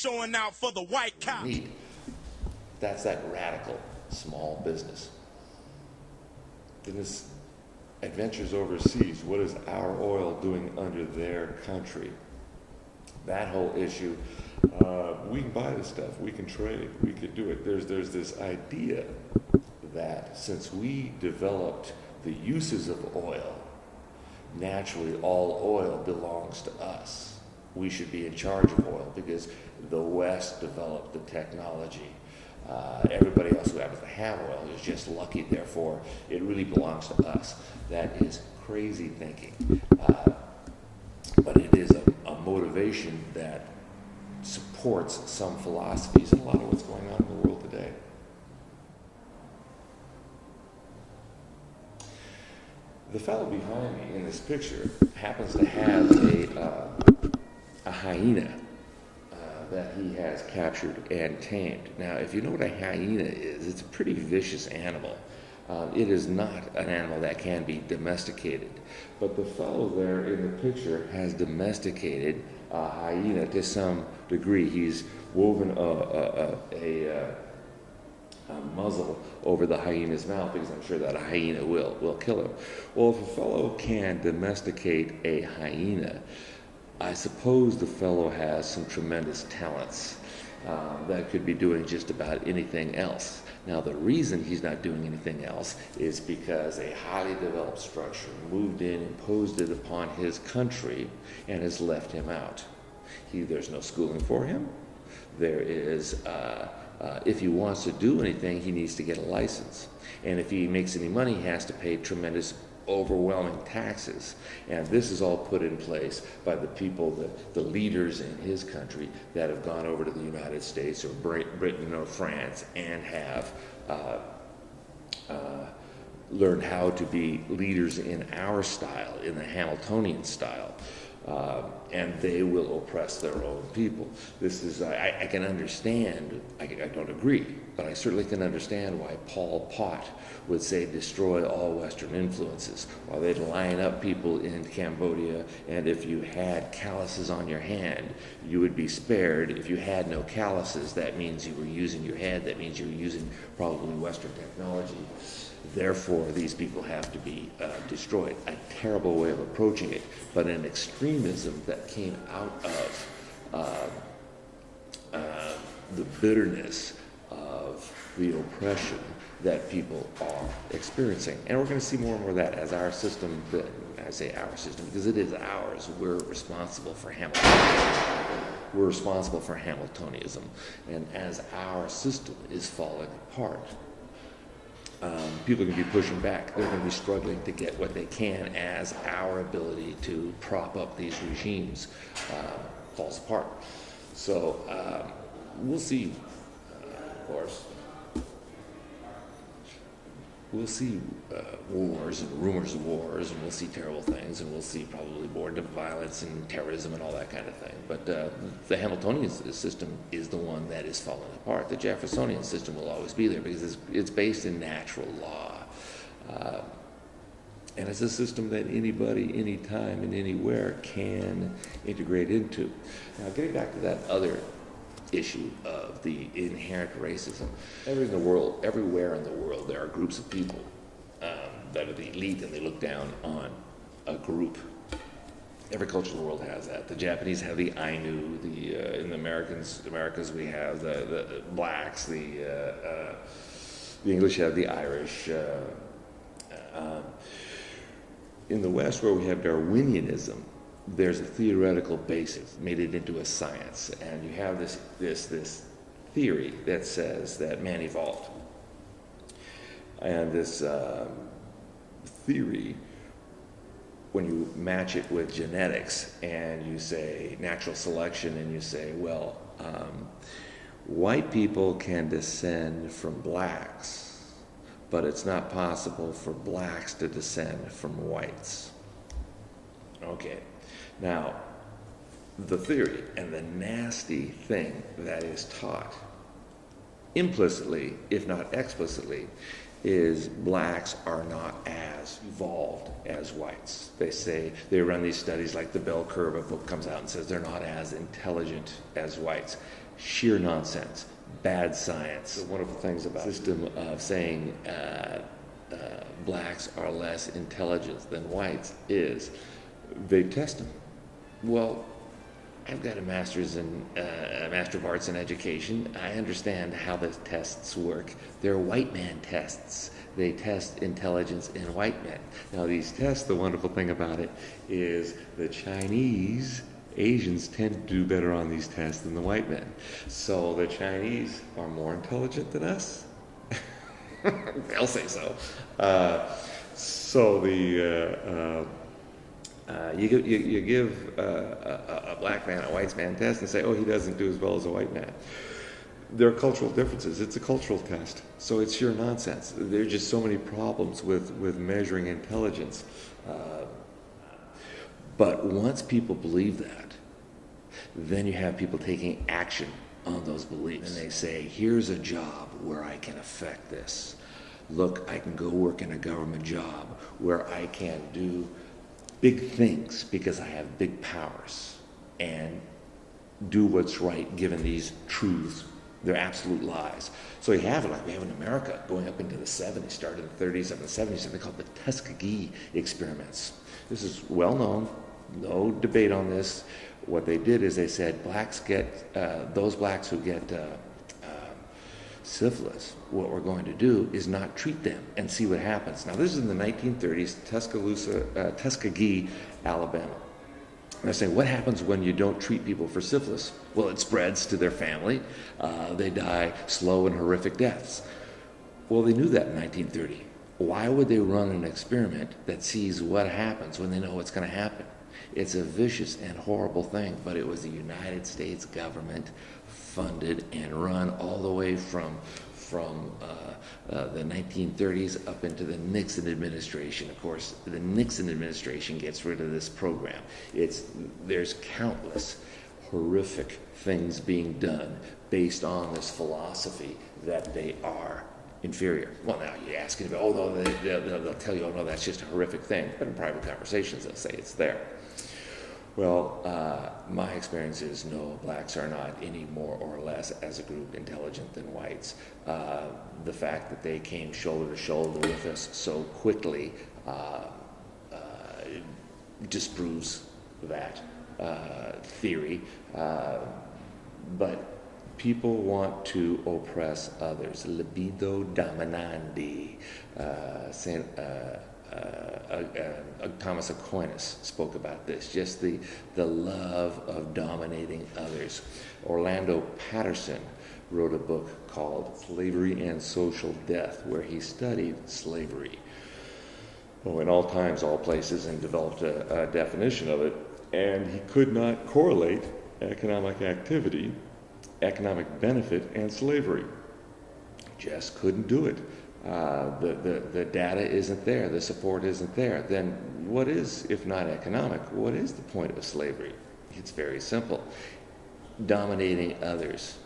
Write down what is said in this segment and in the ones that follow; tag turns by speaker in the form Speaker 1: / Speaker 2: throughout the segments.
Speaker 1: showing out for the white cop.
Speaker 2: Neat. That's that radical small business. In this adventures overseas, what is our oil doing under their country? That whole issue, we can buy this stuff, we can trade, we could do it. There's this idea that since we developed the uses of oil, naturally all oil belongs to us. We should be in charge of oil because the West developed the technology. Everybody else who happens to have oil is just lucky, therefore it really belongs to us. That is crazy thinking. But it is a motivation that supports some philosophies and a lot of what's going on in the world today. The fellow behind me in this picture happens to have a hyena that he has captured and tamed. Now, if you know what a hyena is, it's a pretty vicious animal. It is not an animal that can be domesticated. But the fellow there in the picture has domesticated a hyena to some degree. He's woven a muzzle over the hyena's mouth because I'm sure that a hyena will kill him. Well, if a fellow can domesticate a hyena, I suppose the fellow has some tremendous talents that could be doing just about anything else. Now, the reason he's not doing anything else is because a highly developed structure moved in, imposed it upon his country, and has left him out. There's no schooling for him. There is, if he wants to do anything, he needs to get a license. And if he makes any money, he has to pay tremendous overwhelming taxes, and this is all put in place by the people, the leaders in his country that have gone over to the United States or Britain or France and have learned how to be leaders in our style, in the Hamiltonian style, and they will oppress their own people. This is, I can understand, I don't agree, but I certainly can understand why Pol Pot would say destroy all Western influences, while they'd line up people in Cambodia, and if you had calluses on your hand, you would be spared. If you had no calluses, that means you were using your head, that means you were using probably Western technology. Therefore, these people have to be destroyed. A terrible way of approaching it, but an extremism that came out of the bitterness of the oppression that people are experiencing. And we're going to see more and more of that as our system, I say our system because it is ours. We're responsible for Hamiltonism. We're responsible for Hamiltonism. And as our system is falling apart, people are going to be pushing back. They're going to be struggling to get what they can as our ability to prop up these regimes falls apart. So we'll see, of course. We'll see wars and rumors of wars, and we'll see terrible things, and we'll see probably more violence and terrorism and all that kind of thing. But the Hamiltonian system is the one that is falling apart. The Jeffersonian system will always be there because it's based in natural law. And it's a system that anybody, anytime, and anywhere can integrate into. Now, getting back to that other issue of the inherent racism. Everywhere in the world, there are groups of people that are the elite, and they look down on a group. Every culture in the world has that. The Japanese have the Ainu. In the Americas, we have the blacks. The English have the Irish. In the West, where we have Darwinianism, there's a theoretical basis, made it into a science, and you have this theory that says that man evolved. And this theory, when you match it with genetics and you say natural selection, and you say, well, white people can descend from blacks, but it's not possible for blacks to descend from whites. Okay. Now, the theory and the nasty thing that is taught implicitly, if not explicitly, is blacks are not as as evolved as whites. They say, they run these studies like the bell curve. A book comes out and says they're not as intelligent as whites. Sheer nonsense. Bad science. The wonderful things about the system of saying blacks are less intelligent than whites is they test them. Well, I've got a master's in a Master of Arts in Education. I understand how the tests work. They're white man tests. They test intelligence in white men. Now these tests, the wonderful thing about it is the Chinese, Asians tend to do better on these tests than the white men. So the Chinese are more intelligent than us. They'll say so. You give a black man a white man test and say, oh, he doesn't do as well as a white man. There are cultural differences. It's a cultural test, so it's sheer nonsense. There are just so many problems with measuring intelligence. But once people believe that, then you have people taking action on those beliefs. And they say, here's a job where I can affect this. Look, I can go work in a government job where I can do big things because I have big powers and do what's right given these truths. They're absolute lies. So you have it like we have in America going up into the 70s, started in the 30s, up in the 70s, something called the Tuskegee experiments. This is well known, no debate on this. What they did is they said blacks get, those blacks who get syphilis, what we're going to do is not treat them and see what happens. Now this is in the 1930s, Tuskegee, Alabama. And they're saying, what happens when you don't treat people for syphilis? Well, it spreads to their family. They die slow and horrific deaths. Well, they knew that in 1930. Why would they run an experiment that sees what happens when they know what's going to happen? It's a vicious and horrible thing, but it was the United States government funded and run all the way from the 1930s up into the Nixon administration. Of course, the Nixon administration gets rid of this program. There's countless horrific things being done based on this philosophy that they are inferior. Well, now you ask it, oh no, they'll tell you, oh no, that's just a horrific thing. But in private conversations, they'll say it's there. Well, my experience is no, blacks are not any more or less as a group intelligent than whites. The fact that they came shoulder to shoulder with us so quickly disproves that theory. But people want to oppress others. Libido dominandi. Thomas Aquinas spoke about this, just the love of dominating others. Orlando Patterson wrote a book called Slavery and Social Death, where he studied slavery in all times, all places, and developed a definition of it. And he could not correlate economic activity, economic benefit, and slavery. Just couldn't do it. The data isn't there, the support isn't there. Then what is, if not economic, what is the point of slavery? It's very simple. Dominating others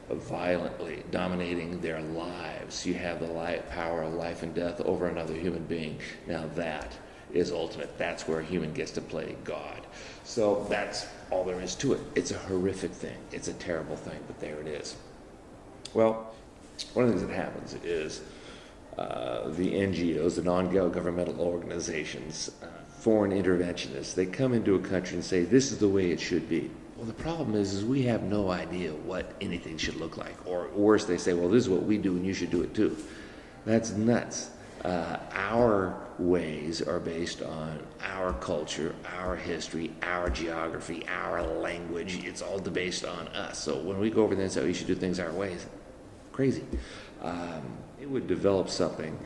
Speaker 2: violently, dominating their lives. You have the power of life and death over another human being. Now that is ultimate. That's where a human gets to play God. So that's all there is to it. It's a horrific thing. It's a terrible thing, but there it is. Well, one of the things that happens is the NGOs, the non-governmental organizations, foreign interventionists, they come into a country and say, this is the way it should be. Well, the problem is we have no idea what anything should look like. Or worse, they say, well, this is what we do and you should do it too. That's nuts. Our ways are based on our culture, our history, our geography, our language. It's all based on us. So when we go over there and say, oh, you should do things our ways, crazy. It would develop something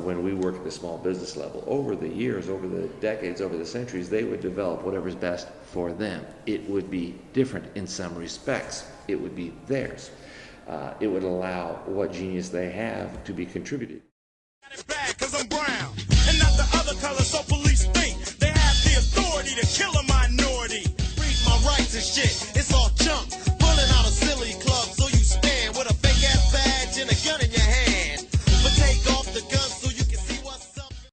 Speaker 2: when we work at the small business level. Over the years, over the decades, over the centuries, they would develop whatever's best for them. It would be different in some respects. It would be theirs. It would allow what genius they have to be contributed.